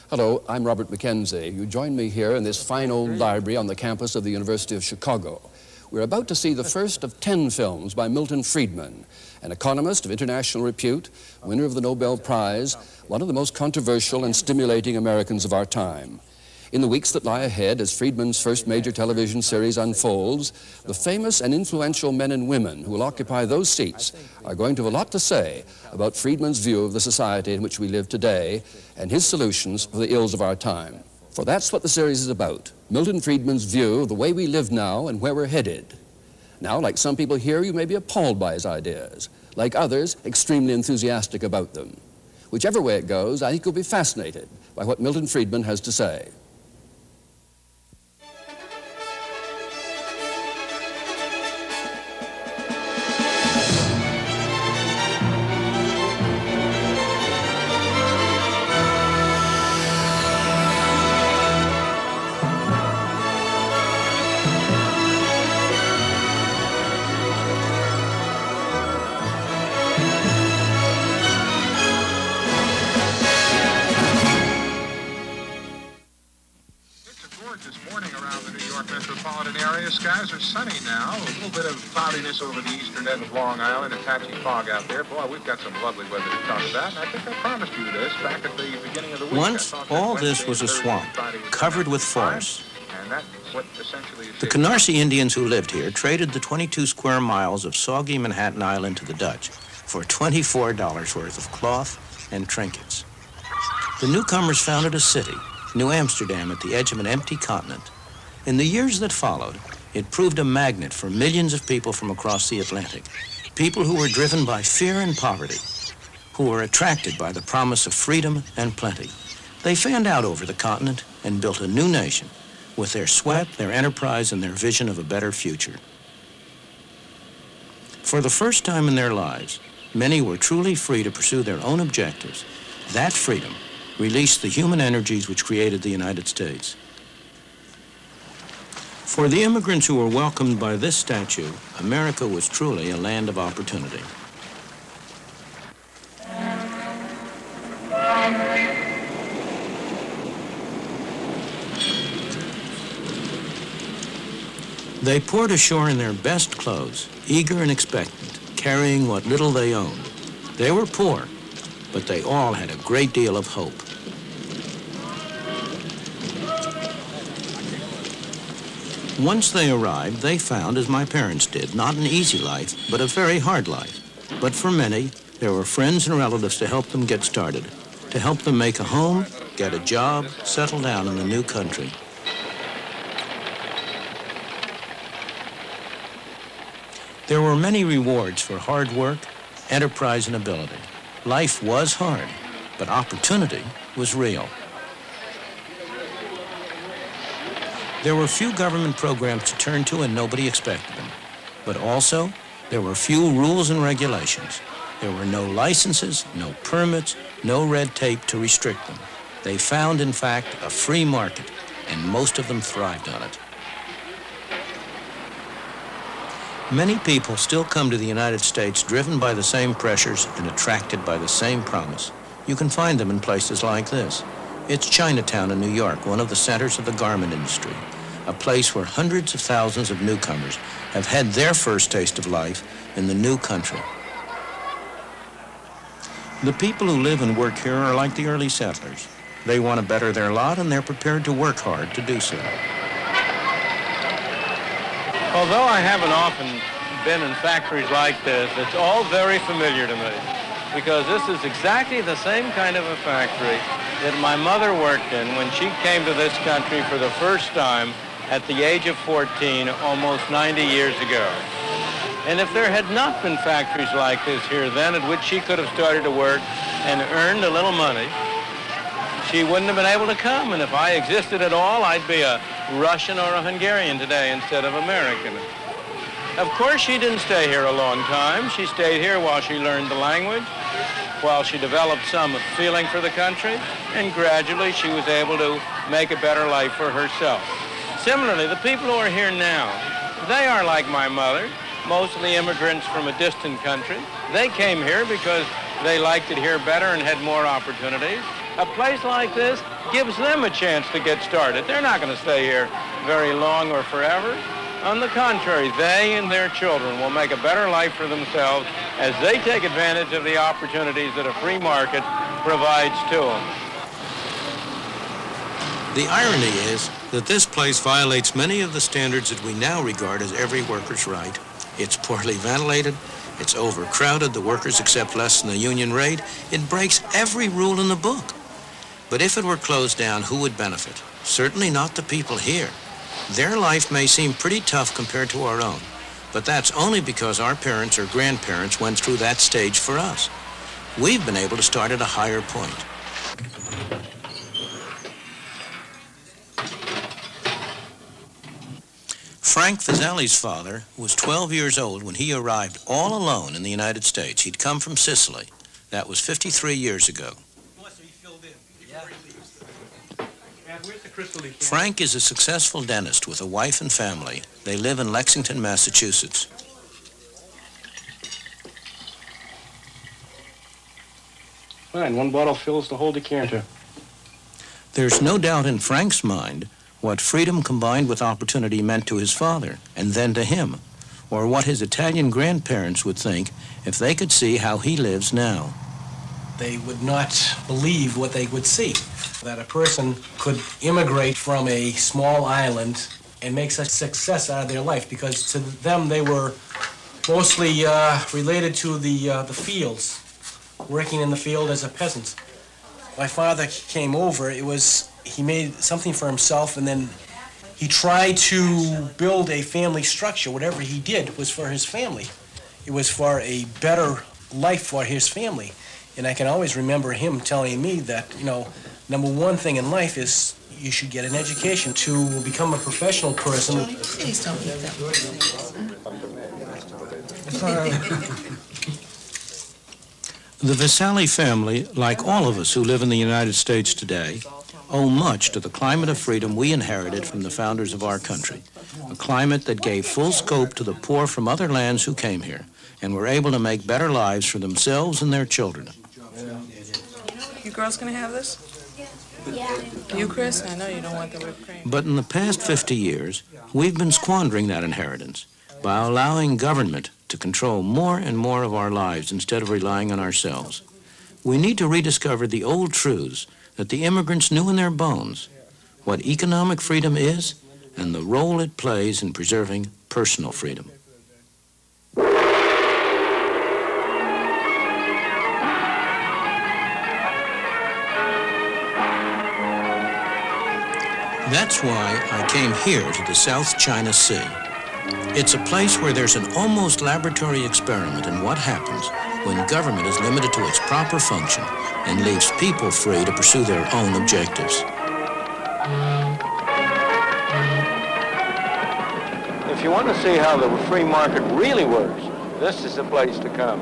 Hello, I'm Robert Mackenzie. You join me here in this fine old library on the campus of the University of Chicago. We're about to see the first of 10 films by Milton Friedman, an economist of international repute, winner of the Nobel Prize, one of the most controversial and stimulating Americans of our time. In the weeks that lie ahead, as Friedman's first major television series unfolds, the famous and influential men and women who will occupy those seats are going to have a lot to say about Friedman's view of the society in which we live today and his solutions for the ills of our time. For that's what the series is about, Milton Friedman's view of the way we live now and where we're headed. Now, like some people here, you may be appalled by his ideas. Like others, extremely enthusiastic about them. Whichever way it goes, I think you'll be fascinated by what Milton Friedman has to say. Skies are sunny now. A little bit of cloudiness over the eastern end of Long Island, a patchy fog out there. Boy, we've got some lovely weather to talk about, and I think I promised you this back at the beginning of the week. Once, all this was a swamp, covered with forests. The Canarsie Indians who lived here traded the 22 square miles of soggy Manhattan Island to the Dutch for $24 worth of cloth and trinkets. The newcomers founded a city, New Amsterdam, at the edge of an empty continent. In the years that followed, it proved a magnet for millions of people from across the Atlantic, people who were driven by fear and poverty, who were attracted by the promise of freedom and plenty. They fanned out over the continent and built a new nation with their sweat, their enterprise, and their vision of a better future. For the first time in their lives, many were truly free to pursue their own objectives. That freedom released the human energies which created the United States. For the immigrants who were welcomed by this statue, America was truly a land of opportunity. They poured ashore in their best clothes, eager and expectant, carrying what little they owned. They were poor, but they all had a great deal of hope. Once they arrived, they found, as my parents did, not an easy life, but a very hard life. But for many, there were friends and relatives to help them get started, to help them make a home, get a job, settle down in the new country. There were many rewards for hard work, enterprise, and ability. Life was hard, but opportunity was real. There were few government programs to turn to and nobody expected them. But also, there were few rules and regulations. There were no licenses, no permits, no red tape to restrict them. They found, in fact, a free market, and most of them thrived on it. Many people still come to the United States driven by the same pressures and attracted by the same promise. You can find them in places like this. It's Chinatown in New York, one of the centers of the garment industry, a place where hundreds of thousands of newcomers have had their first taste of life in the new country. The people who live and work here are like the early settlers. They want to better their lot, and they're prepared to work hard to do so. Although I haven't often been in factories like this, it's all very familiar to me, because this is exactly the same kind of a factory that my mother worked in when she came to this country for the first time at the age of 14, almost 90 years ago. And if there had not been factories like this here then, at which she could have started to work and earned a little money, she wouldn't have been able to come. And if I existed at all, I'd be a Russian or a Hungarian today instead of American. Of course, she didn't stay here a long time. She stayed here while she learned the language, while she developed some feeling for the country, and gradually she was able to make a better life for herself. Similarly, the people who are here now, they are like my mother, mostly immigrants from a distant country. They came here because they liked it here better and had more opportunities. A place like this gives them a chance to get started. They're not going to stay here very long or forever. On the contrary, they and their children will make a better life for themselves as they take advantage of the opportunities that a free market provides to them. The irony is that this place violates many of the standards that we now regard as every worker's right. It's poorly ventilated, it's overcrowded, the workers accept less than the union rate, it breaks every rule in the book. But if it were closed down, who would benefit? Certainly not the people here. Their life may seem pretty tough compared to our own, but that's only because our parents or grandparents went through that stage for us. We've been able to start at a higher point. Frank Fazeli's father was 12 years old when he arrived all alone in the United States. He'd come from Sicily. That was 53 years ago. Frank is a successful dentist with a wife and family. They live in Lexington, Massachusetts. Fine, one bottle fills the whole decanter. There's no doubt in Frank's mind what freedom combined with opportunity meant to his father, and then to him, or what his Italian grandparents would think if they could see how he lives now. They would not believe what they would see, that a person could immigrate from a small island and make such success out of their life, because to them they were mostly related to the fields, working in the field as a peasant. My father came over, he made something for himself, and then he tried to build a family structure. Whatever he did was for his family. It was for a better life for his family. And I can always remember him telling me that, number one thing in life is you should get an education to become a professional person. Please don't eat that. The Vasali family, like all of us who live in the United States today, owe much to the climate of freedom we inherited from the founders of our country, a climate that gave full scope to the poor from other lands who came here and were able to make better lives for themselves and their children. You girls gonna have this? Yeah. You, Chris? I know you don't want the whipped cream. But in the past 50 years, we've been squandering that inheritance by allowing government to control more and more of our lives instead of relying on ourselves. We need to rediscover the old truths that the immigrants knew in their bones, what economic freedom is and the role it plays in preserving personal freedom. That's why I came here to the South China Sea. It's a place where there's an almost laboratory experiment in what happens when government is limited to its proper function and leaves people free to pursue their own objectives. If you want to see how the free market really works, this is the place to come.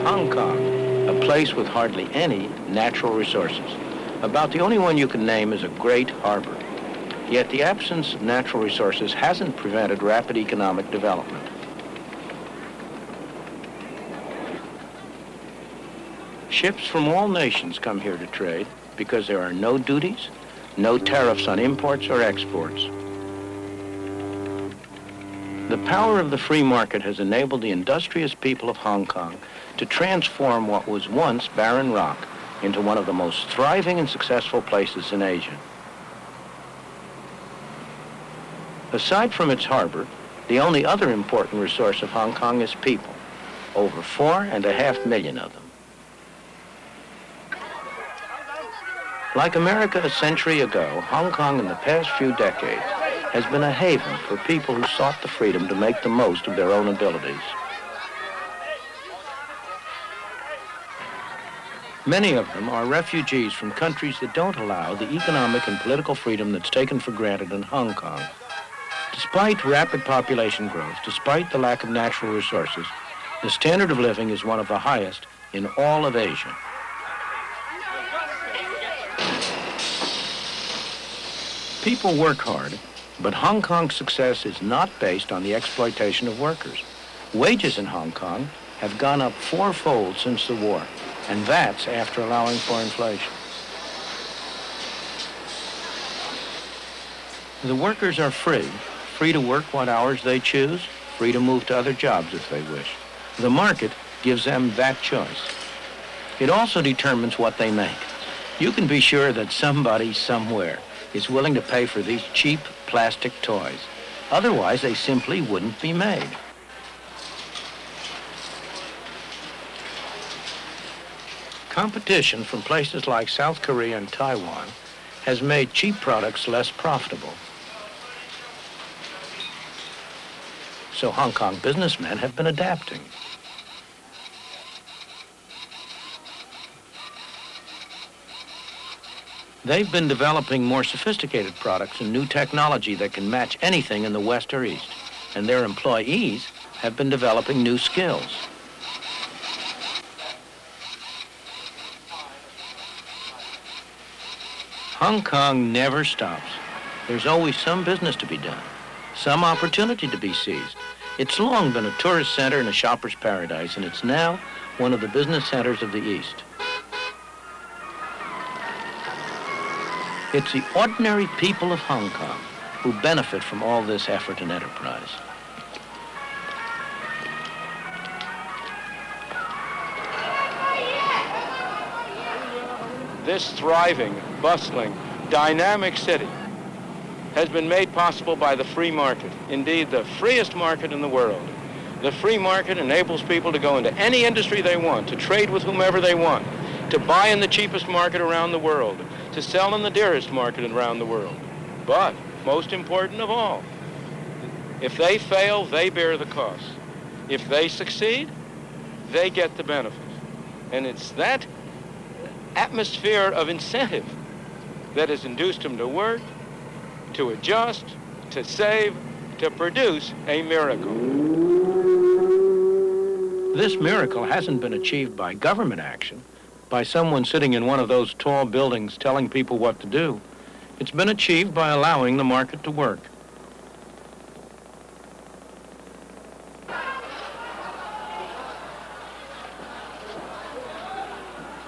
Hong Kong, a place with hardly any natural resources. About the only one you can name is a great harbor. Yet the absence of natural resources hasn't prevented rapid economic development. Ships from all nations come here to trade because there are no duties, no tariffs on imports or exports. The power of the free market has enabled the industrious people of Hong Kong to transform what was once barren rock into one of the most thriving and successful places in Asia. Aside from its harbor, the only other important resource of Hong Kong is people, over 4.5 million of them. Like America a century ago, Hong Kong in the past few decades has been a haven for people who sought the freedom to make the most of their own abilities. Many of them are refugees from countries that don't allow the economic and political freedom that's taken for granted in Hong Kong. Despite rapid population growth, despite the lack of natural resources, the standard of living is one of the highest in all of Asia. People work hard, but Hong Kong's success is not based on the exploitation of workers. Wages in Hong Kong have gone up 4-fold since the war. And that's after allowing for inflation. The workers are free to work what hours they choose, free to move to other jobs if they wish. The market gives them that choice. It also determines what they make. You can be sure that somebody somewhere is willing to pay for these cheap plastic toys. Otherwise, they simply wouldn't be made. Competition from places like South Korea and Taiwan has made cheap products less profitable. So Hong Kong businessmen have been adapting. They've been developing more sophisticated products and new technology that can match anything in the West or East. And their employees have been developing new skills. Hong Kong never stops. There's always some business to be done, some opportunity to be seized. It's long been a tourist center and a shopper's paradise, and it's now one of the business centers of the East. It's the ordinary people of Hong Kong who benefit from all this effort and enterprise. This thriving, bustling, dynamic city has been made possible by the free market. Indeed, the freest market in the world. The free market enables people to go into any industry they want, to trade with whomever they want, to buy in the cheapest market around the world, to sell in the dearest market around the world. But, most important of all, if they fail, they bear the cost. If they succeed, they get the benefit. And it's that atmosphere of incentive that has induced them to work, to adjust, to save, to produce a miracle. This miracle hasn't been achieved by government action, by someone sitting in one of those tall buildings telling people what to do. It's been achieved by allowing the market to work.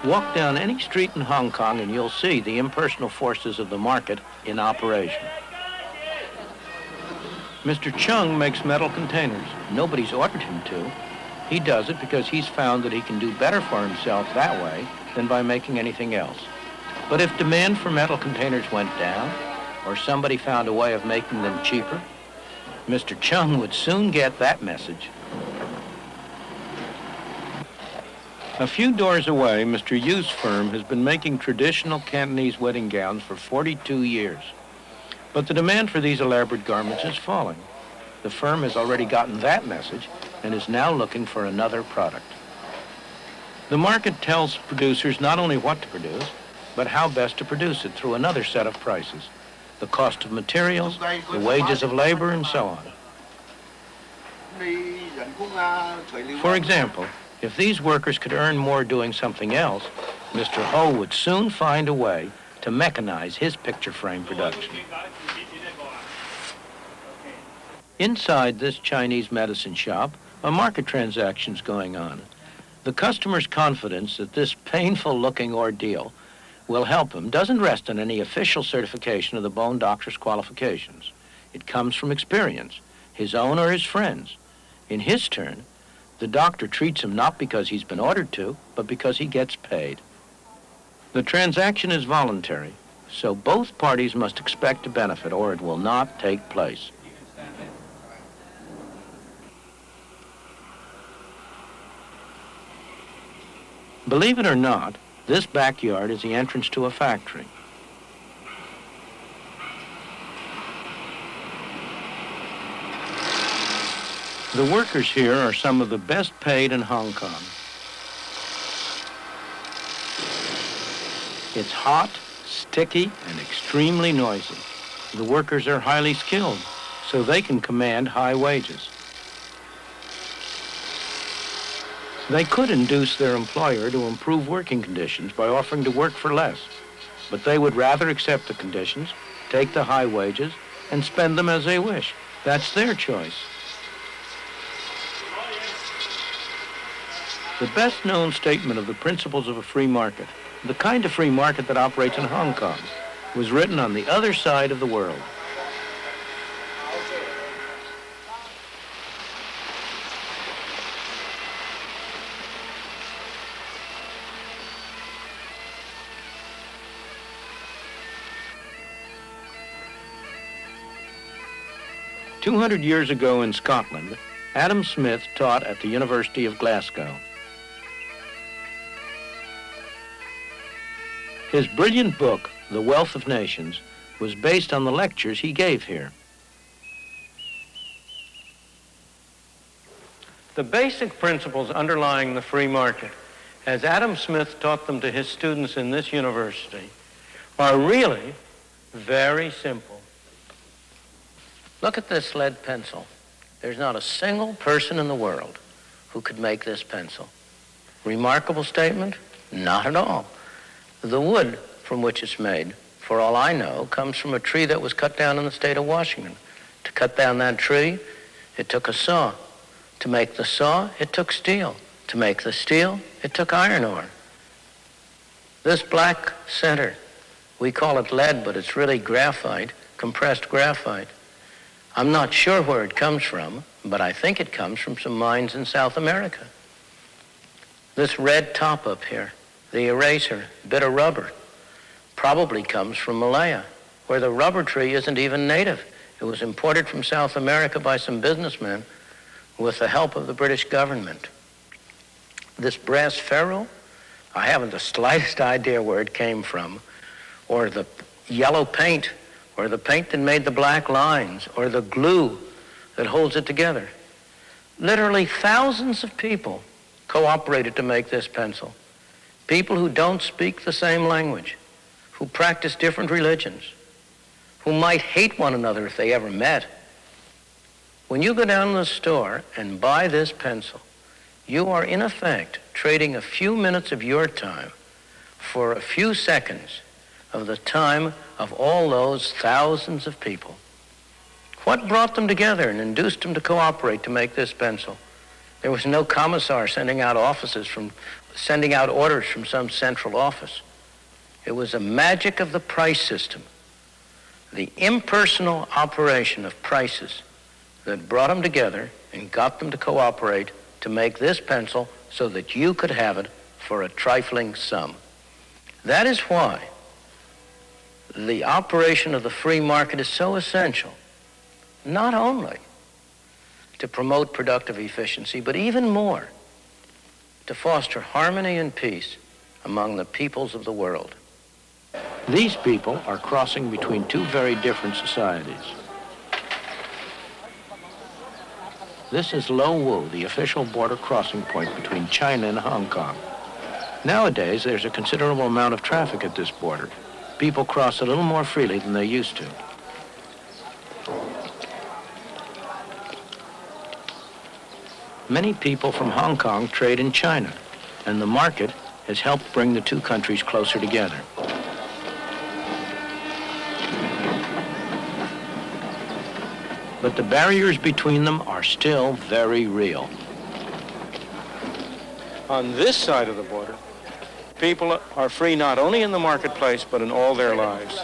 Walk down any street in Hong Kong and you'll see the impersonal forces of the market in operation. Mr. Chung makes metal containers. Nobody's ordered him to. He does it because he's found that he can do better for himself that way than by making anything else. But if demand for metal containers went down, or somebody found a way of making them cheaper, Mr. Chung would soon get that message. A few doors away, Mr. Yu's firm has been making traditional Cantonese wedding gowns for 42 years. But the demand for these elaborate garments is falling. The firm has already gotten that message and is now looking for another product. The market tells producers not only what to produce, but how best to produce it through another set of prices. The cost of materials, the wages of labor, and so on. For example, if these workers could earn more doing something else, Mr. Ho would soon find a way to mechanize his picture frame production. Inside this Chinese medicine shop, a market transaction's going on. The customer's confidence that this painful-looking ordeal will help him doesn't rest on any official certification of the bone doctor's qualifications. It comes from experience, his own or his friends. In his turn, the doctor treats him not because he's been ordered to, but because he gets paid. The transaction is voluntary, so both parties must expect a benefit or it will not take place. Believe it or not, this backyard is the entrance to a factory. The workers here are some of the best paid in Hong Kong. It's hot, sticky, and extremely noisy. The workers are highly skilled, so they can command high wages. They could induce their employer to improve working conditions by offering to work for less, but they would rather accept the conditions, take the high wages, and spend them as they wish. That's their choice. The best-known statement of the principles of a free market, the kind of free market that operates in Hong Kong, was written on the other side of the world. "200 years ago in Scotland, Adam Smith taught at the University of Glasgow. His brilliant book, The Wealth of Nations, was based on the lectures he gave here. The basic principles underlying the free market, as Adam Smith taught them to his students in this university, are really very simple. Look at this lead pencil. There's not a single person in the world who could make this pencil. Remarkable statement? Not at all. The wood from which it's made, for all I know, comes from a tree that was cut down in the state of Washington. To cut down that tree, it took a saw. To make the saw, it took steel. To make the steel, it took iron ore. This black center, we call it lead, but it's really graphite, compressed graphite. I'm not sure where it comes from, but I think it comes from some mines in South America. This red top up here, the eraser, bit of rubber, probably comes from Malaya, where the rubber tree isn't even native. It was imported from South America by some businessmen with the help of the British government. This brass ferrule, I haven't the slightest idea where it came from, or the yellow paint, or the paint that made the black lines, or the glue that holds it together. Literally thousands of people cooperated to make this pencil. People who don't speak the same language, who practice different religions, who might hate one another if they ever met. When you go down to the store and buy this pencil, you are in effect trading a few minutes of your time for a few seconds of the time of all those thousands of people. What brought them together and induced them to cooperate to make this pencil? There was no commissar sending out orders from some central office. It was the magic of the price system, the impersonal operation of prices that brought them together and got them to cooperate to make this pencil so that you could have it for a trifling sum. That is why the operation of the free market is so essential, not only to promote productive efficiency, but even more, to foster harmony and peace among the peoples of the world. These people are crossing between two very different societies. This is Lo Wu, the official border crossing point between China and Hong Kong. Nowadays, there's a considerable amount of traffic at this border. People cross a little more freely than they used to. Many people from Hong Kong trade in China, and the market has helped bring the two countries closer together. But the barriers between them are still very real. On this side of the border, people are free not only in the marketplace, but in all their lives.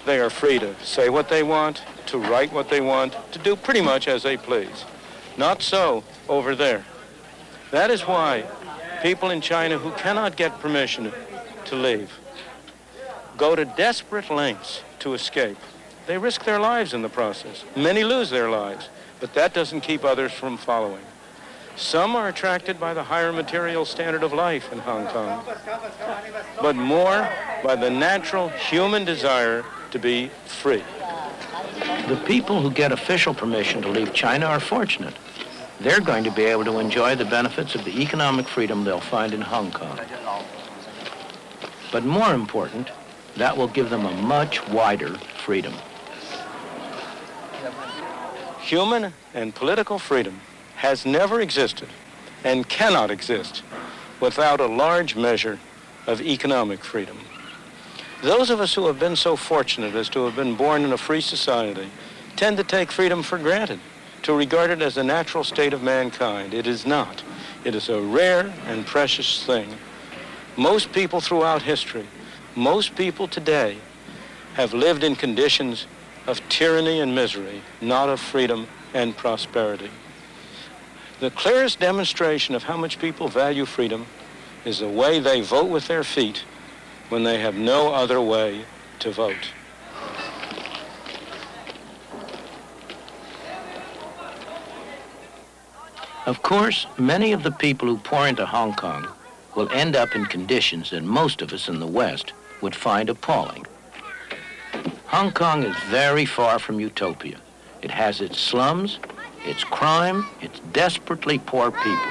They are free to say what they want, to write what they want, to do pretty much as they please. Not so over there. That is why people in China who cannot get permission to leave go to desperate lengths to escape. They risk their lives in the process. Many lose their lives, but that doesn't keep others from following. Some are attracted by the higher material standard of life in Hong Kong, but more by the natural human desire to be free. The people who get official permission to leave China are fortunate. They're going to be able to enjoy the benefits of the economic freedom they'll find in Hong Kong. But more important, that will give them a much wider freedom. Human and political freedom has never existed and cannot exist without a large measure of economic freedom. Those of us who have been so fortunate as to have been born in a free society tend to take freedom for granted, to regard it as a natural state of mankind. It is not. It is a rare and precious thing. Most people throughout history, most people today, have lived in conditions of tyranny and misery, not of freedom and prosperity. The clearest demonstration of how much people value freedom is the way they vote with their feet when they have no other way to vote. Of course, many of the people who pour into Hong Kong will end up in conditions that most of us in the West would find appalling. Hong Kong is very far from utopia. It has its slums, its crime, its desperately poor people.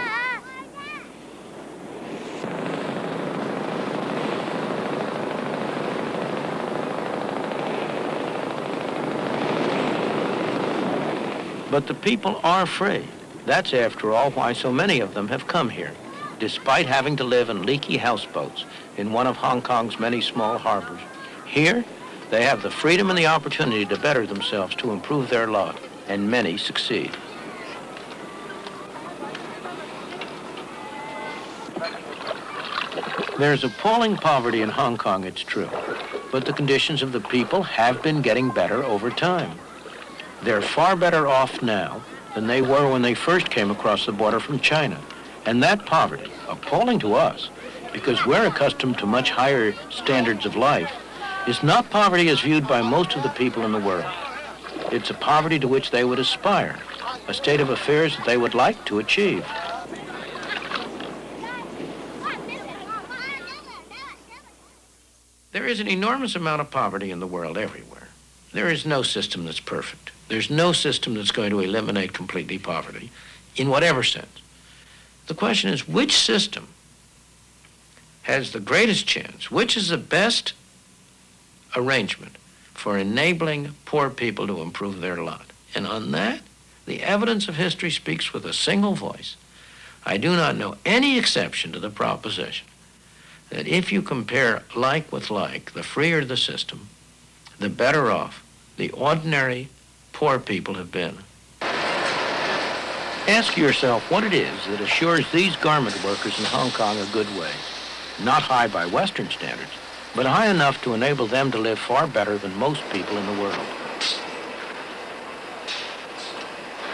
But the people are free. That's, after all, why so many of them have come here, despite having to live in leaky houseboats in one of Hong Kong's many small harbors. Here, they have the freedom and the opportunity to better themselves, to improve their lot, and many succeed. There's appalling poverty in Hong Kong, it's true, but the conditions of the people have been getting better over time. They're far better off now than they were when they first came across the border from China. And that poverty, appalling to us, because we're accustomed to much higher standards of life, is not poverty as viewed by most of the people in the world. It's a poverty to which they would aspire, a state of affairs that they would like to achieve. There is an enormous amount of poverty in the world everywhere. There is no system that's perfect. There's no system that's going to eliminate completely poverty, in whatever sense. The question is, which system has the greatest chance? Which is the best arrangement for enabling poor people to improve their lot? And on that, the evidence of history speaks with a single voice. I do not know any exception to the proposition that if you compare like with like, the freer the system, the better off the ordinary poor people have been. Ask yourself what it is that assures these garment workers in Hong Kong a good wage. Not high by Western standards, but high enough to enable them to live far better than most people in the world.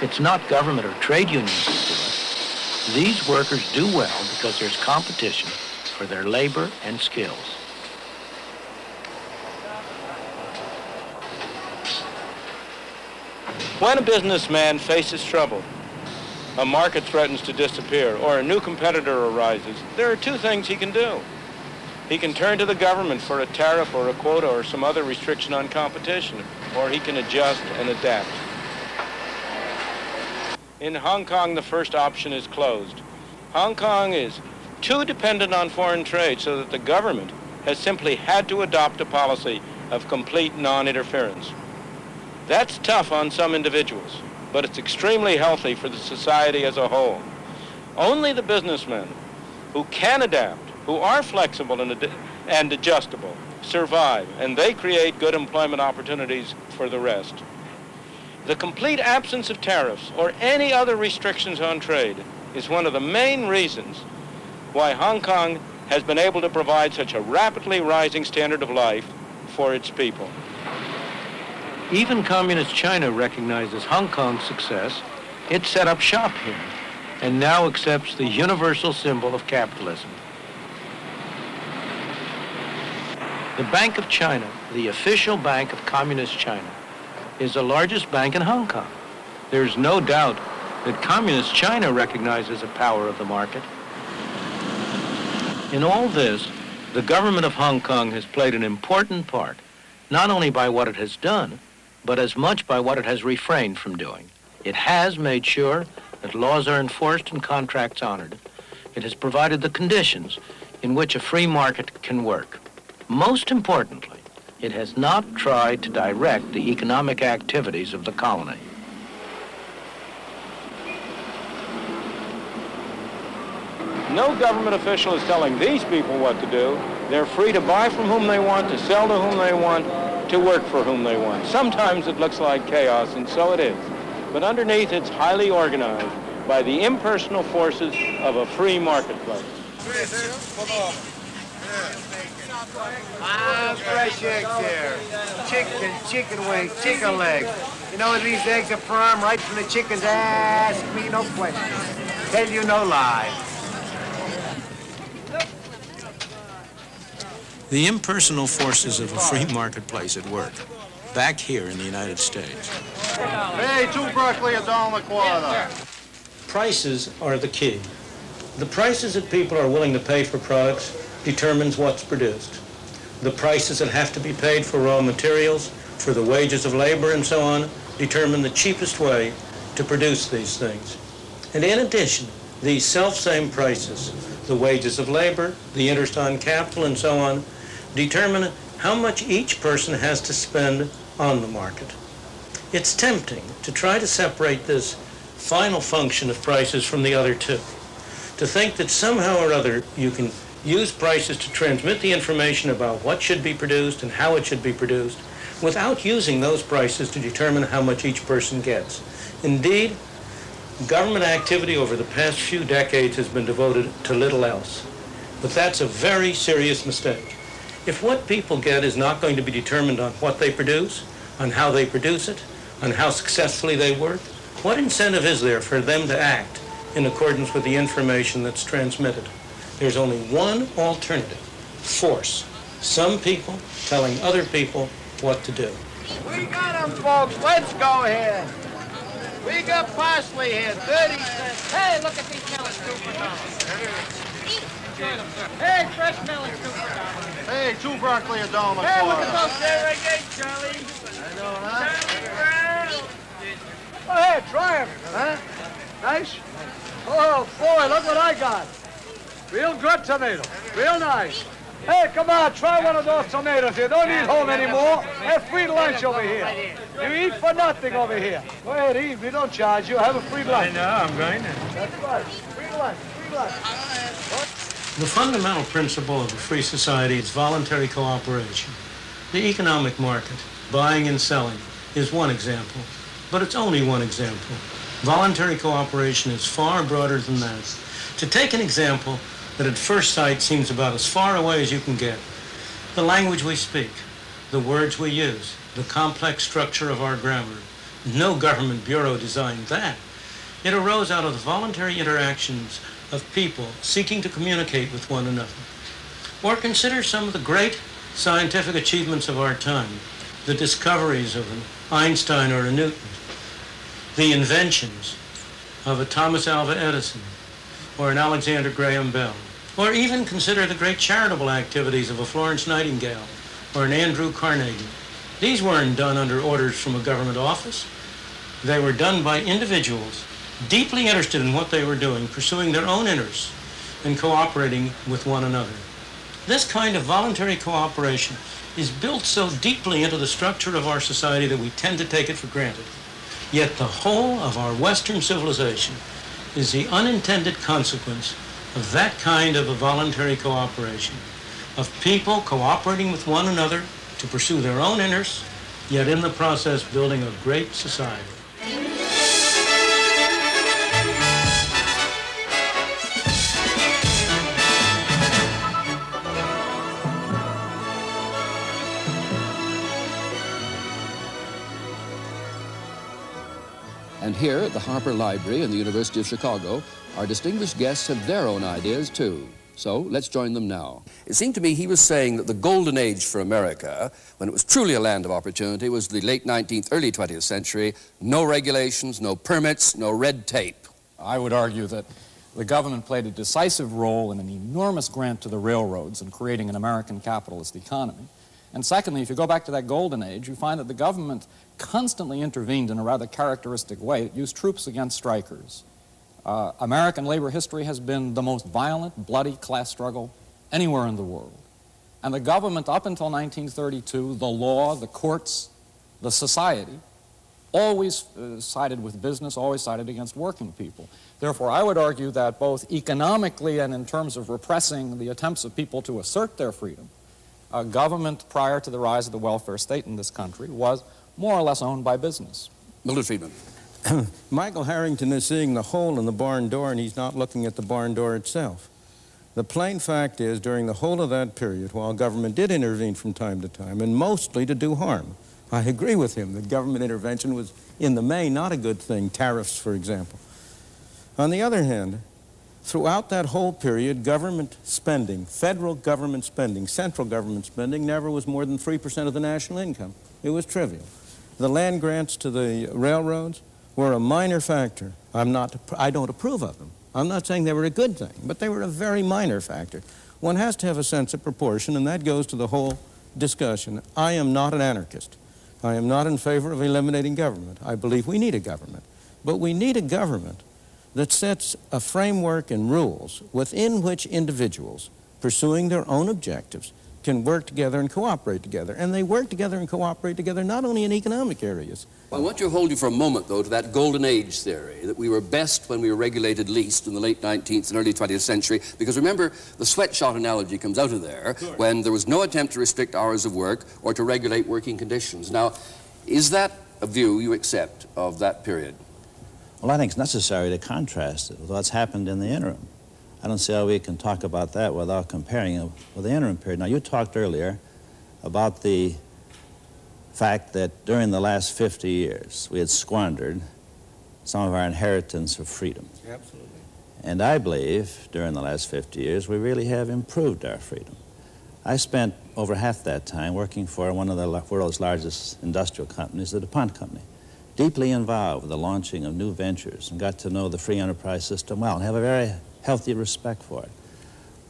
It's not government or trade unions that do it. These workers do well because there's competition for their labor and skills. When a businessman faces trouble, a market threatens to disappear, or a new competitor arises, there are two things he can do. He can turn to the government for a tariff or a quota or some other restriction on competition, or he can adjust and adapt. In Hong Kong, the first option is closed. Hong Kong is too dependent on foreign trade so that the government has simply had to adopt a policy of complete non-interference. That's tough on some individuals, but it's extremely healthy for the society as a whole. Only the businessmen who can adapt, who are flexible and adjustable, survive, and they create good employment opportunities for the rest. The complete absence of tariffs or any other restrictions on trade is one of the main reasons why Hong Kong has been able to provide such a rapidly rising standard of life for its people. Even Communist China recognizes Hong Kong's success. It set up shop here and now accepts the universal symbol of capitalism. The Bank of China, the official bank of Communist China, is the largest bank in Hong Kong. There's no doubt that Communist China recognizes the power of the market. In all this, the government of Hong Kong has played an important part, not only by what it has done, but as much by what it has refrained from doing. It has made sure that laws are enforced and contracts honored. It has provided the conditions in which a free market can work. Most importantly, it has not tried to direct the economic activities of the colony. No government official is telling these people what to do. They're free to buy from whom they want, to sell to whom they want, to work for whom they want. Sometimes it looks like chaos, and so it is. But underneath, it's highly organized. by the impersonal forces of a free marketplace. Fresh eggs here. Chicken wings, chicken legs. You know where these eggs are from? Right from the chicken's ass. Ask me no questions. Tell you no lies. The impersonal forces of a free marketplace at work, back here in the United States. Hey, 2 broccoli, $1 a quarter. Prices are the key. The prices that people are willing to pay for products determines what's produced. The prices that have to be paid for raw materials, for the wages of labor and so on, determine the cheapest way to produce these things. And in addition, these self-same prices, the wages of labor, the interest on capital and so on, determine how much each person has to spend on the market. It's tempting to try to separate this final function of prices from the other two, to think that somehow or other you can use prices to transmit the information about what should be produced and how it should be produced without using those prices to determine how much each person gets. Indeed, government activity over the past few decades has been devoted to little else. But that's a very serious mistake. If what people get is not going to be determined on what they produce, on how they produce it, on how successfully they work, what incentive is there for them to act in accordance with the information that's transmitted? There's only one alternative: force. Some people telling other people what to do. We got them, folks. Let's go ahead. We got parsley here, 30 cents. Hey, look at these melons, $2. Hey, fresh melons, $2. Hey, 2 broccoli, $1 a quarter. Hey, look at those there again, Charlie. I know, huh? Oh, hey, try them, huh? Nice? Oh, boy, look what I got. Real good tomato. Real nice. Hey, come on, try one of those tomatoes here. Don't eat home anymore. Have free lunch over here. You eat for nothing over here. Go ahead, eat. We don't charge you. Have a free lunch. I know, I'm going to. That's right. Free lunch. Free lunch. The fundamental principle of a free society is voluntary cooperation. The economic market, buying and selling, is one example, but it's only one example. Voluntary cooperation is far broader than that. To take an example that at first sight seems about as far away as you can get, the language we speak, the words we use, the complex structure of our grammar. No government bureau designed that. It arose out of the voluntary interactions of people seeking to communicate with one another. Or consider some of the great scientific achievements of our time, the discoveries of an Einstein or a Newton, the inventions of a Thomas Alva Edison or an Alexander Graham Bell, or even consider the great charitable activities of a Florence Nightingale or an Andrew Carnegie. These weren't done under orders from a government office. They were done by individuals deeply interested in what they were doing, pursuing their own interests, and cooperating with one another. This kind of voluntary cooperation is built so deeply into the structure of our society that we tend to take it for granted. Yet the whole of our Western civilization is the unintended consequence of that kind of a voluntary cooperation, of people cooperating with one another to pursue their own interests, yet in the process building a great society. And here at the Harper Library in the University of Chicago, our distinguished guests have their own ideas too. So let's join them now. It seemed to me he was saying that the golden age for America, when it was truly a land of opportunity, was the late 19th, early 20th century. No regulations, no permits, no red tape. I would argue that the government played a decisive role in an enormous grant to the railroads in creating an American capitalist economy. And secondly, if you go back to that golden age, you find that the government constantly intervened in a rather characteristic way. It used troops against strikers. American labor history has been the most violent, bloody class struggle anywhere in the world. And the government, up until 1932, the law, the courts, the society, always sided with business, always sided against working people. Therefore, I would argue that both economically and in terms of repressing the attempts of people to assert their freedom, government prior to the rise of the welfare state in this country was more or less owned by business. Milton Friedman. Michael Harrington is seeing the hole in the barn door, and he's not looking at the barn door itself. The plain fact is, during the whole of that period, while government did intervene from time to time, and mostly to do harm, I agree with him that government intervention was, in the main, not a good thing, tariffs, for example. On the other hand, throughout that whole period, government spending, federal government spending, central government spending, never was more than 3% of the national income. It was trivial. The land grants to the railroads were a minor factor. I don't approve of them. I'm not saying they were a good thing, but they were a very minor factor. One has to have a sense of proportion, and that goes to the whole discussion. I am not an anarchist. I am not in favor of eliminating government. I believe we need a government. But we need a government that sets a framework and rules within which individuals, pursuing their own objectives, can work together and cooperate together. And they work together and cooperate together not only in economic areas. Well, I want to hold you for a moment, though, to that golden age theory, that we were best when we were regulated least in the late 19th and early 20th century, because remember, the sweatshop analogy comes out of there, sure, when there was no attempt to restrict hours of work or to regulate working conditions. Now, is that a view you accept of that period? Well, I think it's necessary to contrast it with what's happened in the interim. I don't see how we can talk about that without comparing it with the interim period. Now, you talked earlier about the fact that during the last 50 years, we had squandered some of our inheritance of freedom. Absolutely. And I believe during the last 50 years, we really have improved our freedom. I spent over half that time working for one of the world's largest industrial companies, the DuPont Company, deeply involved with the launching of new ventures, and got to know the free enterprise system well and have a very healthy respect for it.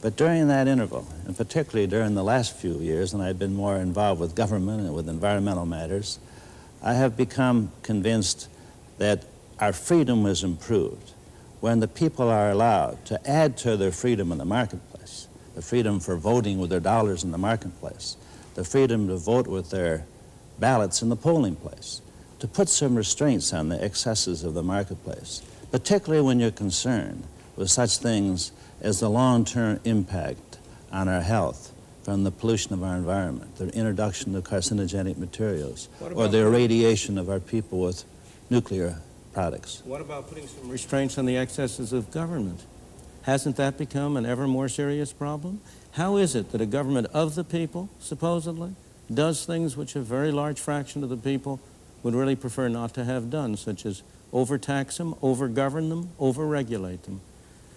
But during that interval, and particularly during the last few years, when I've been more involved with government and with environmental matters, I have become convinced that our freedom was improved when the people are allowed to add to their freedom in the marketplace, the freedom for voting with their dollars in the marketplace, the freedom to vote with their ballots in the polling place, to put some restraints on the excesses of the marketplace, particularly when you're concerned with such things as the long-term impact on our health from the pollution of our environment, the introduction of carcinogenic materials, or the irradiation of our people with nuclear products. What about putting some restraints on the excesses of government? Hasn't that become an ever more serious problem? How is it that a government of the people, supposedly, does things which a very large fraction of the people would really prefer not to have done, such as overtax them, overgovern them, overregulate them?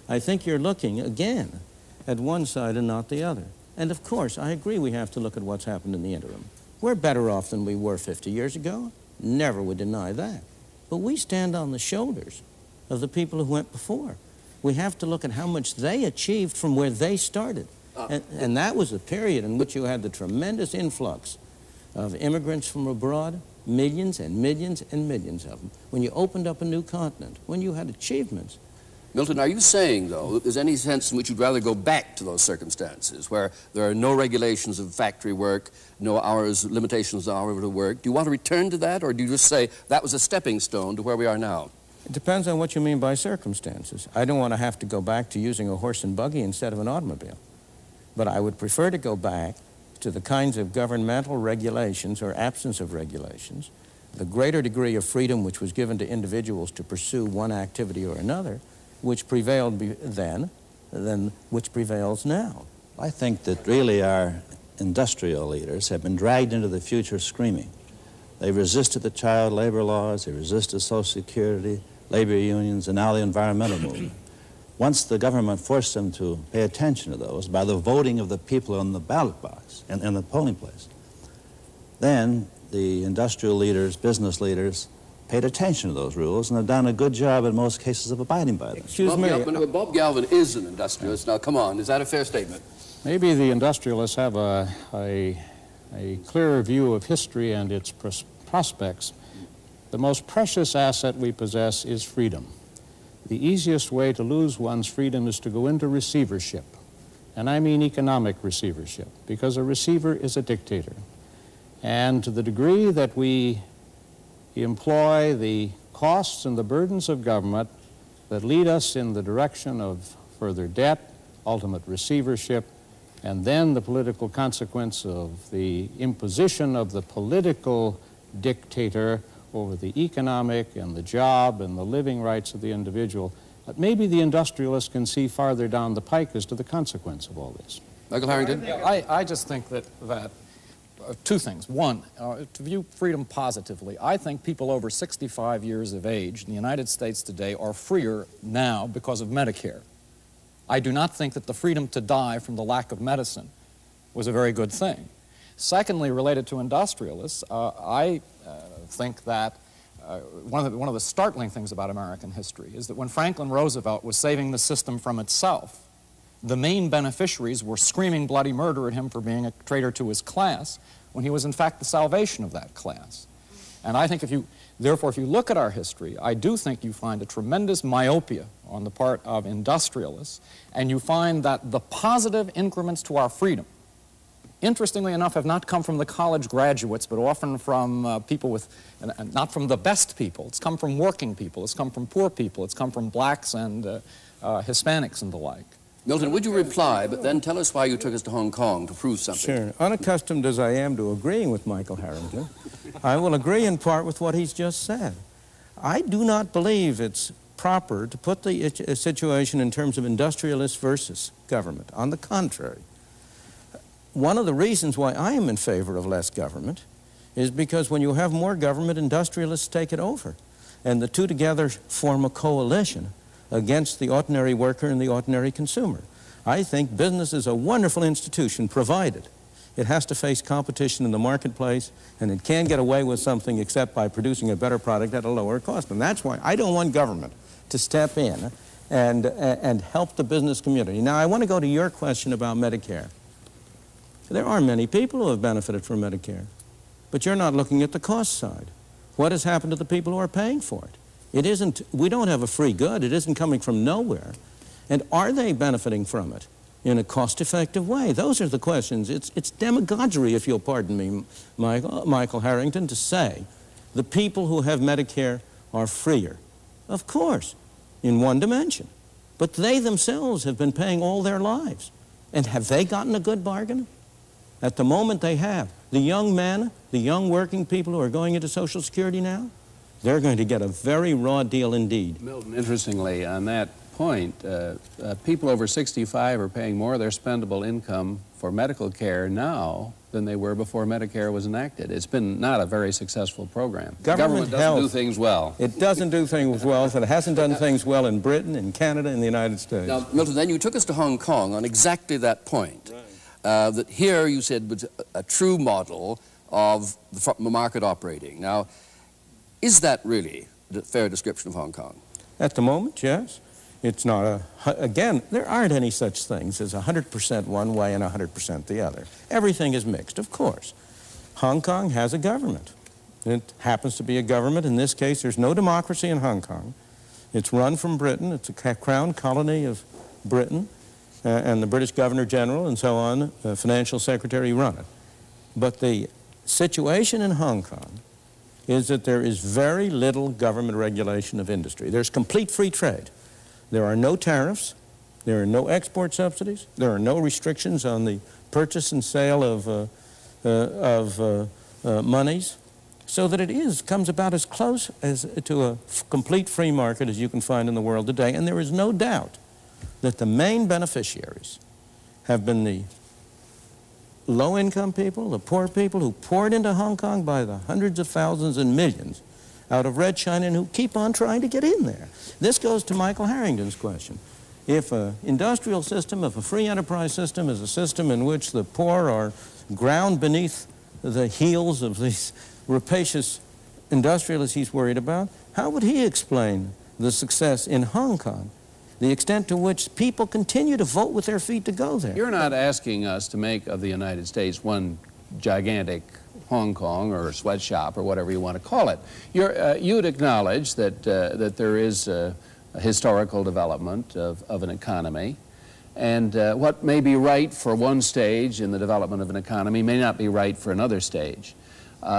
I think you're looking, again, at one side and not the other. And of course, I agree we have to look at what's happened in the interim. We're better off than we were 50 years ago. Never would deny that. But we stand on the shoulders of the people who went before. We have to look at how much they achieved from where they started. And that was a period in which you had the tremendous influx of immigrants from abroad, millions and millions and millions of them. When you opened up a new continent, when you had achievements. Milton, are you saying, though, that there's any sense in which you'd rather go back to those circumstances where there are no regulations of factory work, no hours, limitations on hours of work? Do you want to return to that, or do you just say that was a stepping stone to where we are now? It depends on what you mean by circumstances. I don't want to have to go back to using a horse and buggy instead of an automobile. But I would prefer to go back to the kinds of governmental regulations or absence of regulations, the greater degree of freedom which was given to individuals to pursue one activity or another, which prevailed then than which prevails now. I think that really our industrial leaders have been dragged into the future screaming. They resisted the child labor laws, they resisted Social Security, labor unions, and now the environmental movement. Once the government forced them to pay attention to those by the voting of the people on the ballot box and in the polling place, then the industrial leaders, business leaders, paid attention to those rules and have done a good job in most cases of abiding by them. Excuse me. Bob Galvin is an industrialist. Now, come on, is that a fair statement? Maybe the industrialists have a clearer view of history and its prospects. The most precious asset we possess is freedom. The easiest way to lose one's freedom is to go into receivership. And I mean economic receivership, because a receiver is a dictator. And to the degree that we employ the costs and the burdens of government that lead us in the direction of further debt, ultimate receivership, and then the political consequence of the imposition of the political dictator over the economic and the job and the living rights of the individual, maybe the industrialists can see farther down the pike as to the consequence of all this. Michael Harrington? I just think that two things. One, to view freedom positively, I think people over 65 years of age in the United States today are freer now because of Medicare. I do not think that the freedom to die from the lack of medicine was a very good thing. Secondly, related to industrialists, I think that one of the startling things about American history is that when Franklin Roosevelt was saving the system from itself, the main beneficiaries were screaming bloody murder at him for being a traitor to his class, when he was in fact the salvation of that class. And I think therefore, if you look at our history, I do think you find a tremendous myopia on the part of industrialists, and you find that the positive increments to our freedom, interestingly enough, have not come from the college graduates, but often from people with, not from the best people. It's come from working people, it's come from poor people, it's come from blacks and Hispanics and the like. Milton, would you reply, but then tell us why you took us to Hong Kong to prove something? Sure. Unaccustomed as I am to agreeing with Michael Harrington, I will agree in part with what he's just said. I do not believe it's proper to put the situation in terms of industrialists versus government. On the contrary, one of the reasons why I am in favor of less government is because when you have more government, industrialists take it over. And the two together form a coalition against the ordinary worker and the ordinary consumer. I think business is a wonderful institution, provided it has to face competition in the marketplace, and it can't get away with something except by producing a better product at a lower cost. And that's why I don't want government to step in and help the business community. Now, I want to go to your question about Medicare. There are many people who have benefited from Medicare, but you're not looking at the cost side. What has happened to the people who are paying for it? It isn't, we don't have a free good. It isn't coming from nowhere. And are they benefiting from it in a cost-effective way? Those are the questions. It's demagoguery, if you'll pardon me, Michael Harrington, to say the people who have Medicare are freer. Of course, in one dimension. But they themselves have been paying all their lives. And have they gotten a good bargain? At the moment they have. The young men, the young working people who are going into Social Security now, they're going to get a very raw deal indeed. Milton, interestingly, on that point, people over 65 are paying more of their spendable income for medical care now than they were before Medicare was enacted. It's been not a very successful program. Government doesn't do things well. It doesn't do things well, and it hasn't done things well in Britain, in Canada, in the United States. Now, Milton, then you took us to Hong Kong on exactly that point. Right. That here, you said, was a true model of the market operating. Now, is that really a fair description of Hong Kong? At the moment, yes. It's not again, there aren't any such things as 100% one way and 100% the other. Everything is mixed, of course. Hong Kong has a government. It happens to be a government. In this case, there's no democracy in Hong Kong. It's run from Britain. It's a crown colony of Britain, and the British Governor General and so on, the financial secretary run it. But the situation in Hong Kong is that there is very little government regulation of industry. There's complete free trade. There are no tariffs. There are no export subsidies. There are no restrictions on the purchase and sale of monies, so that it comes about as close as to a complete free market as you can find in the world today. And there is no doubt that the main beneficiaries have been the low-income people, the poor people who poured into Hong Kong by the hundreds of thousands and millions out of Red China and who keep on trying to get in there. This goes to Michael Harrington's question. If an industrial system, if a free enterprise system is a system in which the poor are ground beneath the heels of these rapacious industrialists he's worried about, how would he explain the success in Hong Kong, the extent to which people continue to vote with their feet to go there? You're not asking us to make of the United States one gigantic Hong Kong or sweatshop or whatever you want to call it. You'd acknowledge that, that there is a historical development of an economy, and what may be right for one stage in the development of an economy may not be right for another stage.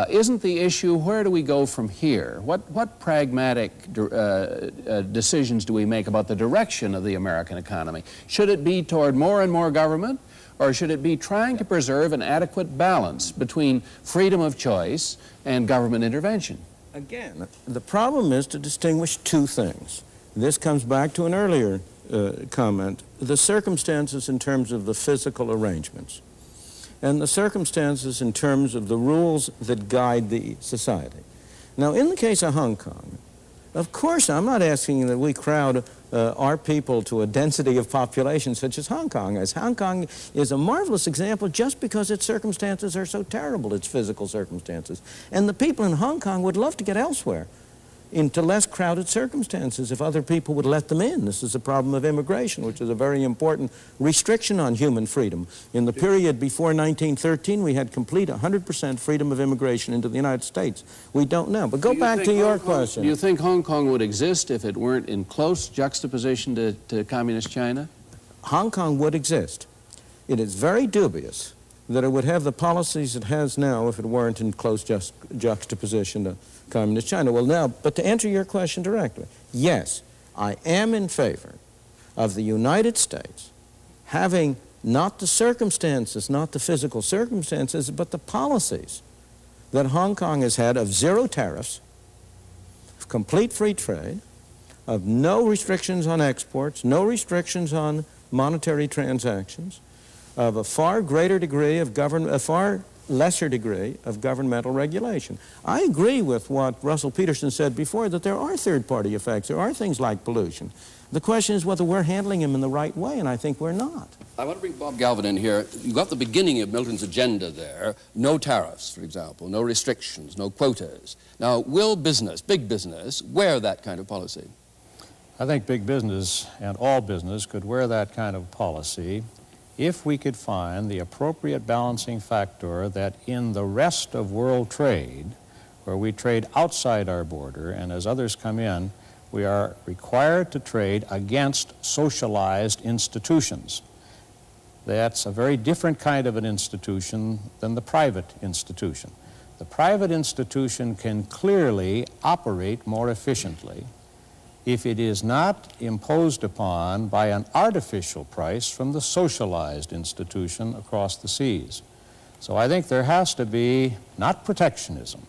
Isn't the issue, where do we go from here? What pragmatic decisions do we make about the direction of the American economy? Should it be toward more and more government, or should it be trying to preserve an adequate balance between freedom of choice and government intervention? Again, the problem is to distinguish two things. This comes back to an earlier comment, the circumstances in terms of the physical arrangements, and the circumstances in terms of the rules that guide the society. Now, in the case of Hong Kong, of course, I'm not asking that we crowd our people to a density of population such as Hong Kong is. Hong Kong is a marvelous example just because its circumstances are so terrible, its physical circumstances. And the people in Hong Kong would love to get elsewhere into less crowded circumstances if other people would let them in. This is a problem of immigration, which is a very important restriction on human freedom. In the period before 1913, we had complete 100% freedom of immigration into the United States. We don't now. But go back to your question. Do you think Hong Kong would exist if it weren't in close juxtaposition to Communist China? Hong Kong would exist. It is very dubious that it would have the policies it has now if it weren't in close juxtaposition to Communist China. Well, now, but to answer your question directly, yes, I am in favor of the United States having not the circumstances, not the physical circumstances, but the policies that Hong Kong has had of zero tariffs, of complete free trade, of no restrictions on exports, no restrictions on monetary transactions, of a far greater degree of a far lesser degree of governmental regulation. I agree with what Russell Peterson said before, that there are third-party effects. There are things like pollution. The question is whether we're handling them in the right way, and I think we're not. I want to bring Bob Galvin in here. You got the beginning of Milton's agenda there. No tariffs, for example, no restrictions, no quotas. Now, will business, big business, wear that kind of policy? I think big business and all business could wear that kind of policy if we could find the appropriate balancing factor that in the rest of world trade, where we trade outside our border, and as others come in, we are required to trade against socialized institutions. That's a very different kind of an institution than the private institution. The private institution can clearly operate more efficiently if it is not imposed upon by an artificial price from the socialized institution across the seas. So I think there has to be, not protectionism,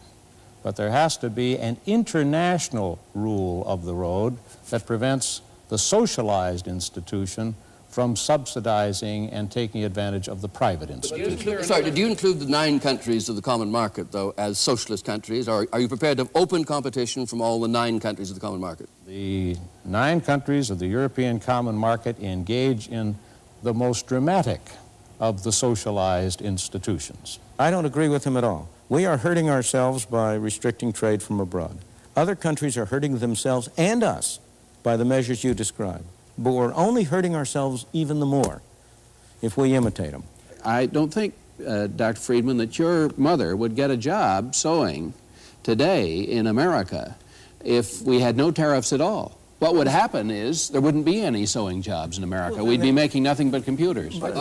but there has to be an international rule of the road that prevents the socialized institution from subsidizing and taking advantage of the private institution. Sorry, did you include the 9 countries of the common market, though, as socialist countries? Or are you prepared to have open competition from all the 9 countries of the common market? The 9 countries of the European common market engage in the most dramatic of the socialized institutions. I don't agree with him at all. We are hurting ourselves by restricting trade from abroad. Other countries are hurting themselves and us by the measures you described. But we're only hurting ourselves even the more if we imitate them. I don't think, Dr. Friedman, that your mother would get a job sewing today in America if we had no tariffs at all. What would happen is there wouldn't be any sewing jobs in America. We'd be making nothing but computers. But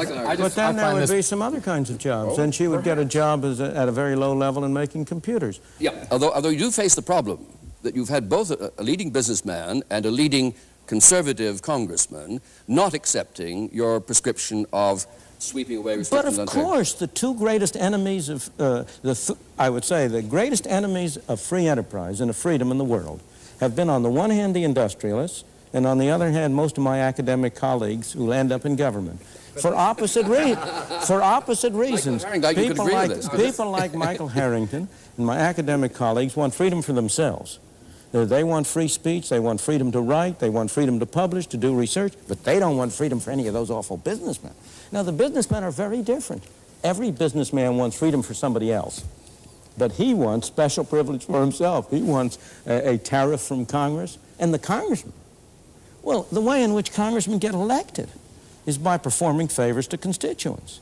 then there would be some other kinds of jobs. Then she would get a job at a very low level in making computers. Yeah, although you do face the problem that you've had both a leading businessman and a leading conservative congressman not accepting your prescription of sweeping away restrictions. But of course, the 2 greatest enemies of, I would say, the greatest enemies of free enterprise and of freedom in the world have been, on the one hand, the industrialists, and on the other hand, most of my academic colleagues who end up in government. For opposite reasons. People like Michael Harrington and my academic colleagues want freedom for themselves. They want free speech, they want freedom to write, they want freedom to publish, to do research, but they don't want freedom for any of those awful businessmen. Now, the businessmen are very different. Every businessman wants freedom for somebody else, but he wants special privilege for himself. He wants a tariff from Congress. And the congressman, well, the way in which congressmen get elected is by performing favors to constituents.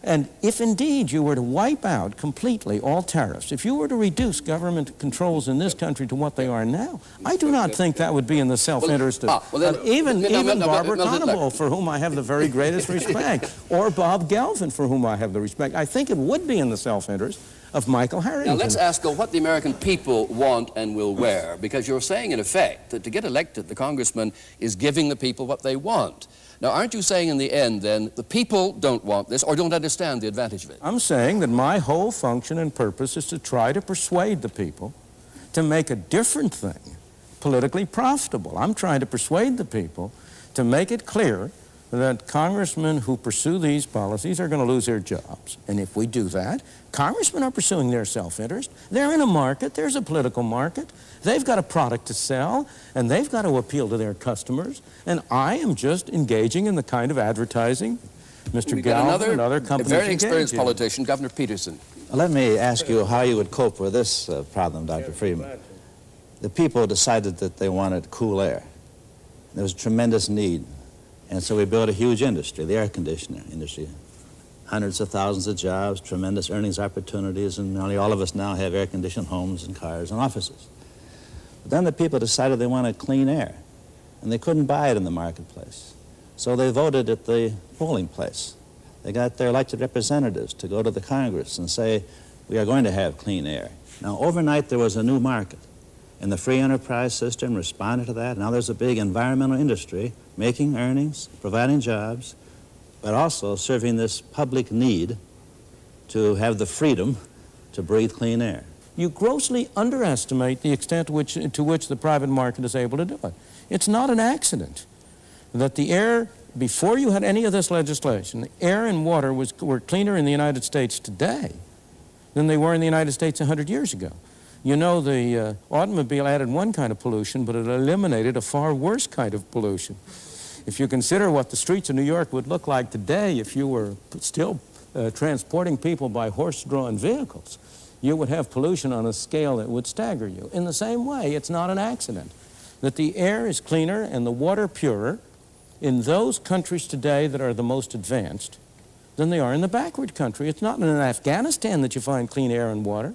And if indeed you were to wipe out completely all tariffs, if you were to reduce government controls in this country to what they are now, I do not think that would be in the self-interest of even Barbara Conable, for whom I have the very greatest respect, or Bob Galvin, for whom I have the respect. I think it would be in the self-interest of Michael Harrington. Now let's ask what the American people want and will wear, because you're saying in effect that to get elected, the congressman is giving the people what they want. Now, aren't you saying in the end, then, the people don't want this or don't understand the advantage of it? I'm saying that my whole function and purpose is to try to persuade the people to make a different thing politically profitable. I'm trying to persuade the people to make it clear that congressmen who pursue these policies are going to lose their jobs. And if we do that, congressmen are pursuing their self-interest. They're in a market. There's a political market. They've got a product to sell, and they've got to appeal to their customers. And I am just engaging in the kind of advertising Mr. Galvin and other companies very experienced politician, Governor Peterson. Let me ask you how you would cope with this problem, Dr. Friedman. The people decided that they wanted cool air. There was a tremendous need. And so we built a huge industry, the air conditioner industry. Hundreds of thousands of jobs, tremendous earnings opportunities, and nearly all of us now have air-conditioned homes and cars and offices. But then the people decided they wanted clean air, and they couldn't buy it in the marketplace. So they voted at the polling place. They got their elected representatives to go to the Congress and say, we are going to have clean air. Now, overnight, there was a new market. And the free enterprise system responded to that. Now there's a big environmental industry making earnings, providing jobs, but also serving this public need to have the freedom to breathe clean air. You grossly underestimate the extent to which the private market is able to do it. It's not an accident that the air, before you had any of this legislation, the air and water were cleaner in the United States today than they were in the United States 100 years ago. You know, the automobile added one kind of pollution, but it eliminated a far worse kind of pollution. If you consider what the streets of New York would look like today if you were still transporting people by horse-drawn vehicles, you would have pollution on a scale that would stagger you. In the same way, it's not an accident that the air is cleaner and the water purer in those countries today that are the most advanced than they are in the backward country. It's not in Afghanistan that you find clean air and water.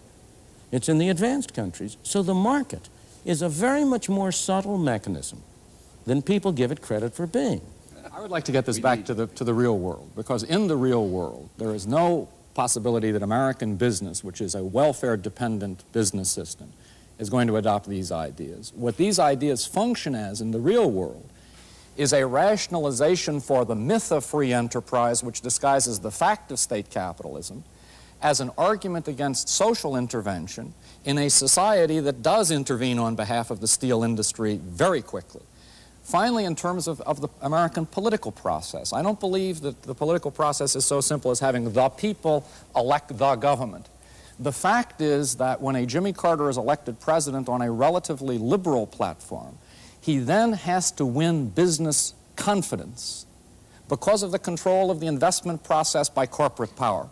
It's in the advanced countries. So the market is a very much more subtle mechanism than people give it credit for being. I would like to get this back to the real world, because in the real world, there is no possibility that American business, which is a welfare-dependent business system, is going to adopt these ideas. What these ideas function as in the real world is a rationalization for the myth of free enterprise, which disguises the fact of state capitalism, as an argument against social intervention in a society that does intervene on behalf of the steel industry very quickly. Finally, in terms of the American political process, I don't believe that the political process is so simple as having the people elect the government. The fact is that when a Jimmy Carter is elected president on a relatively liberal platform, he then has to win business confidence because of the control of the investment process by corporate power.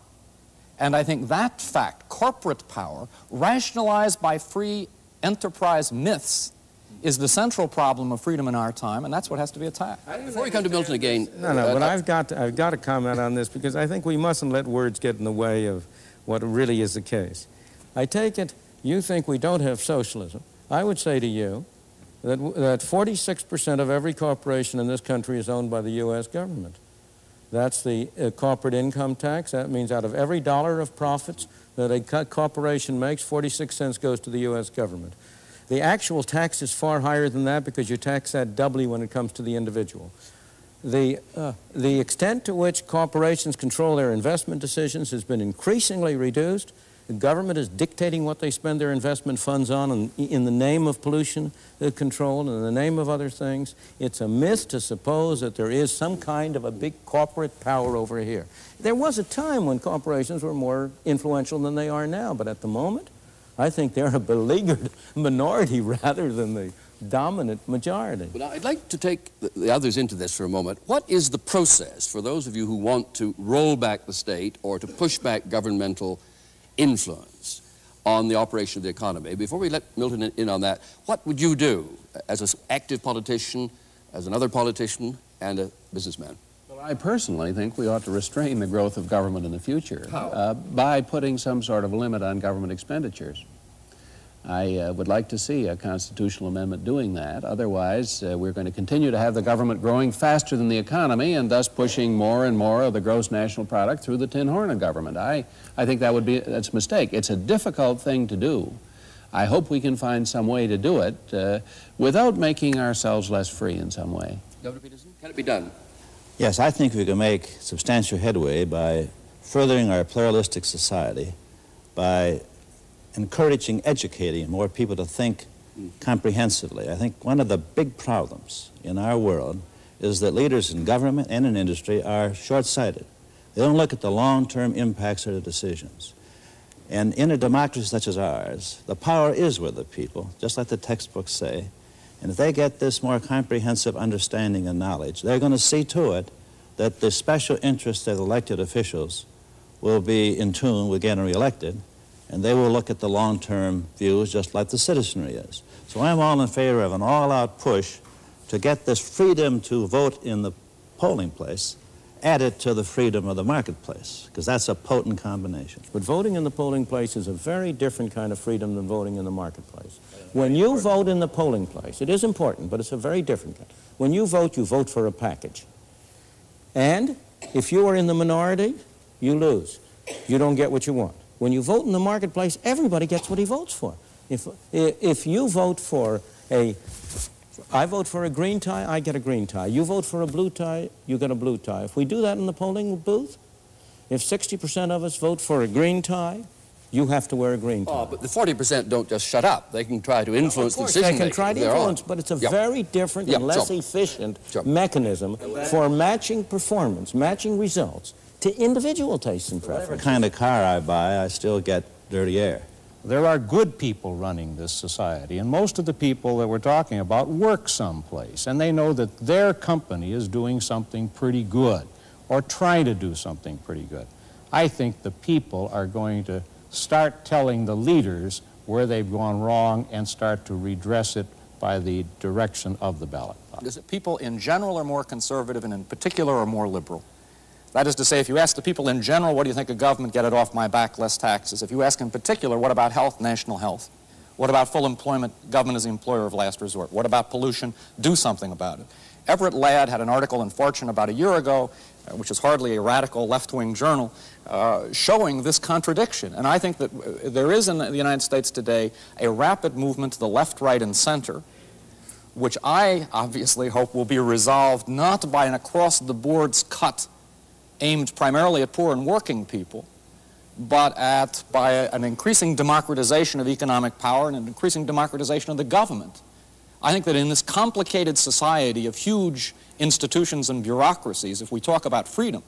And I think that fact, corporate power, rationalized by free enterprise myths, is the central problem of freedom in our time, and that's what has to be attacked. Before we come to Milton again... but I've got to comment on this, because I think we mustn't let words get in the way of what really is the case. I take it you think we don't have socialism. I would say to you that 46% of every corporation in this country is owned by the U.S. government. That's the corporate income tax. That means out of every dollar of profits that a corporation makes, 46 cents goes to the U.S. government. The actual tax is far higher than that because you tax that doubly when it comes to the individual. The extent to which corporations control their investment decisions has been increasingly reduced. The government is dictating what they spend their investment funds on in the name of pollution control and in the name of other things. It's a myth to suppose that there is some kind of a big corporate power over here. There was a time when corporations were more influential than they are now, but at the moment, I think they're a beleaguered minority rather than the dominant majority. Well, I'd like to take the others into this for a moment. What is the process for those of you who want to roll back the state or to push back governmental influence on the operation of the economy? Before we let Milton in on that, what would you do as an active politician, as another politician, and a businessman? Well, I personally think we ought to restrain the growth of government in the future. How? By putting some sort of limit on government expenditures. I would like to see a constitutional amendment doing that. Otherwise, we're going to continue to have the government growing faster than the economy and thus pushing more and more of the gross national product through the tin horn of government. I think that's a mistake. It's a difficult thing to do. I hope we can find some way to do it without making ourselves less free in some way. Governor Peterson, can it be done? Yes, I think we can make substantial headway by furthering our pluralistic society, by encouraging, educating more people to think comprehensively. I think one of the big problems in our world is that leaders in government and in industry are short-sighted. They don't look at the long-term impacts of their decisions. And in a democracy such as ours, the power is with the people, just like the textbooks say. And if they get this more comprehensive understanding and knowledge, they're going to see to it that the special interests of elected officials will be in tune with getting reelected, and they will look at the long-term views just like the citizenry is. So I'm all in favor of an all-out push to get this freedom to vote in the polling place added to the freedom of the marketplace, because that's a potent combination. But voting in the polling place is a very different kind of freedom than voting in the marketplace. When you vote in the polling place, it is important, but it's a very different kind. When you vote for a package. And if you are in the minority, you lose. You don't get what you want. When you vote in the marketplace, everybody gets what he votes for. If you vote for I vote for a green tie, I get a green tie. You vote for a blue tie, you get a blue tie. If we do that in the polling booth, if 60% of us vote for a green tie, you have to wear a green tie. Oh, but the 40% don't just shut up. They can try to influence the decision making. They can try to influence, but it's a very different and less efficient mechanism for matching performance, matching results to individual tastes and preferences. Whatever kind of car I buy, I still get dirty air. There are good people running this society, and most of the people that we're talking about work someplace, and they know that their company is doing something pretty good or trying to do something pretty good. I think the people are going to start telling the leaders where they've gone wrong and start to redress it by the direction of the ballot box. Is it people in general are more conservative and in particular are more liberal? That is to say, if you ask the people in general, what do you think of government, get it off my back, less taxes. If you ask in particular, what about health, national health? What about full employment, government is the employer of last resort? What about pollution? Do something about it. Everett Ladd had an article in Fortune about a year ago, which is hardly a radical left-wing journal, showing this contradiction. And I think that there is in the United States today a rapid movement to the left, right, and center, which I obviously hope will be resolved not by an across-the-boards cut aimed primarily at poor and working people, but by an increasing democratization of economic power and an increasing democratization of the government. I think that in this complicated society of huge institutions and bureaucracies, if we talk about freedom,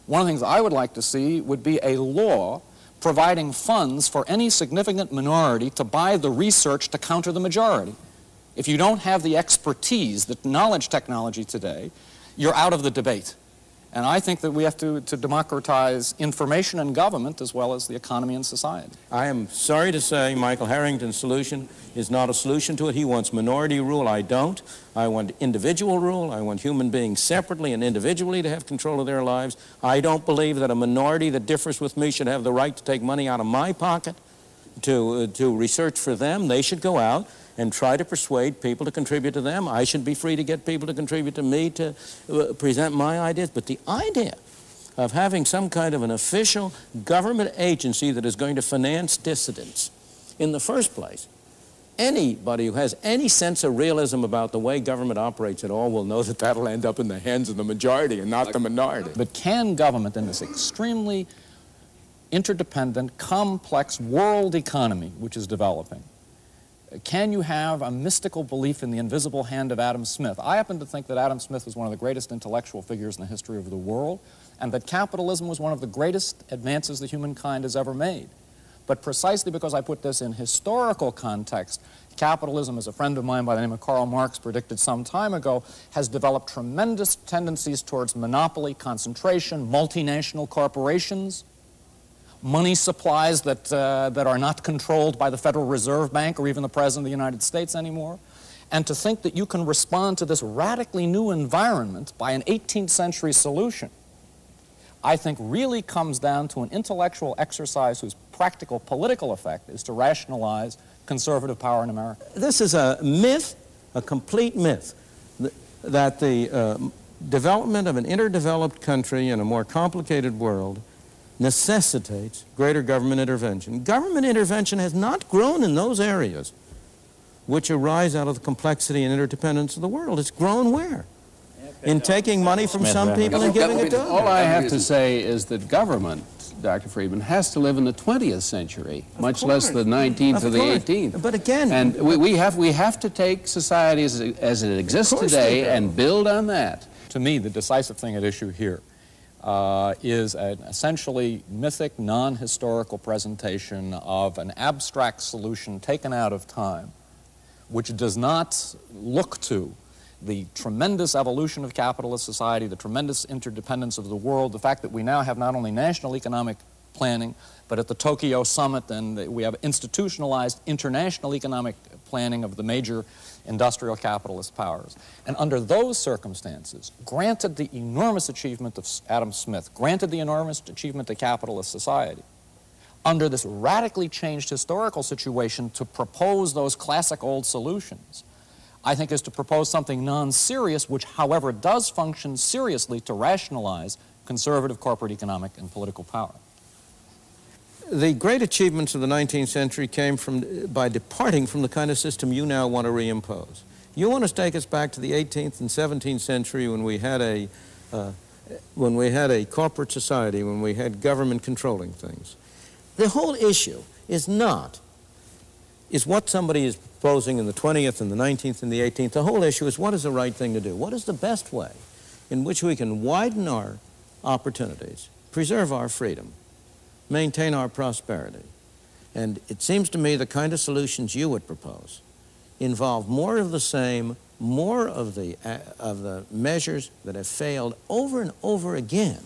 one of the things I would like to see would be a law providing funds for any significant minority to buy the research to counter the majority. If you don't have the expertise, the knowledge technology today, you're out of the debate. And I think that we have to democratize information and government as well as the economy and society. I am sorry to say Michael Harrington's solution is not a solution to it. He wants minority rule. I don't. I want individual rule. I want human beings separately and individually to have control of their lives. I don't believe that a minority that differs with me should have the right to take money out of my pocket to research for them. They should go out and try to persuade people to contribute to them. I should be free to get people to contribute to me to present my ideas. But the idea of having some kind of an official government agency that is going to finance dissidents, in the first place, anybody who has any sense of realism about the way government operates at all will know that that'll end up in the hands of the majority and not the minority. But can government in this extremely interdependent, complex world economy which is developing, can you have a mystical belief in the invisible hand of Adam Smith? I happen to think that Adam Smith was one of the greatest intellectual figures in the history of the world, and that capitalism was one of the greatest advances that humankind has ever made. But precisely because I put this in historical context, capitalism, as a friend of mine by the name of Karl Marx predicted some time ago, has developed tremendous tendencies towards monopoly, concentration, multinational corporations, money supplies that are not controlled by the Federal Reserve Bank or even the President of the United States anymore. And to think that you can respond to this radically new environment by an 18th century solution, I think really comes down to an intellectual exercise whose practical political effect is to rationalize conservative power in America. This is a myth, a complete myth, that the development of an underdeveloped country in a more complicated world necessitates greater government intervention. Government intervention has not grown in those areas which arise out of the complexity and interdependence of the world. It's grown where? In taking money from some people and giving it to others. All I have to say is that government Dr. Friedman, has to live in the 20th century, much less the 19th or the 18th. But again... And we have to take society as it exists today and build on that. To me, the decisive thing at issue here is an essentially mythic, non-historical presentation of an abstract solution taken out of time, which does not look to the tremendous evolution of capitalist society, the tremendous interdependence of the world, the fact that we now have not only national economic planning, but at the Tokyo summit, and we have institutionalized international economic planning of the major industrial capitalist powers. And under those circumstances, granted the enormous achievement of Adam Smith, granted the enormous achievement of capitalist society, under this radically changed historical situation, to propose those classic old solutions, I think, is to propose something non-serious, which, however, does function seriously to rationalize conservative corporate economic and political power. The great achievements of the 19th century came by departing from the kind of system you now want to reimpose. You want to take us back to the 18th and 17th century when we had a corporate society, when we had government controlling things. The whole issue is what somebody is proposing in the 20th and the 19th and the 18th. The whole issue is what is the right thing to do? What is the best way in which we can widen our opportunities, preserve our freedom, maintain our prosperity? And it seems to me the kind of solutions you would propose involve more of the same, more of the measures that have failed over and over again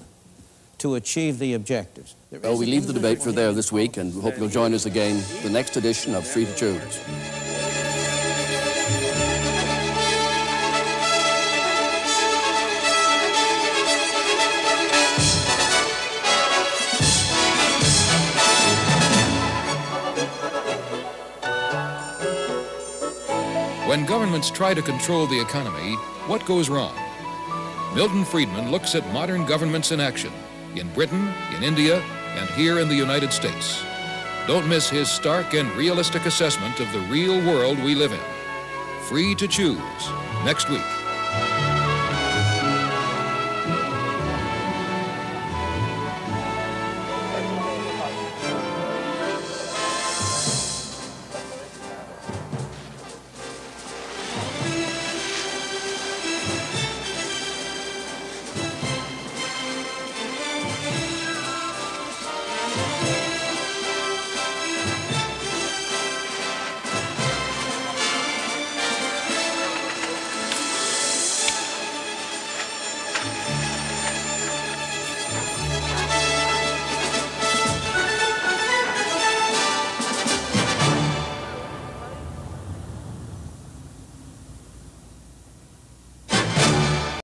to achieve the objectives. Well, we leave the debate for there this week, and hope you'll join us again the next edition of Free to Choose. When governments try to control the economy, what goes wrong? Milton Friedman looks at modern governments in action, in Britain, in India, and here in the United States. Don't miss his stark and realistic assessment of the real world we live in. Free to Choose, next week.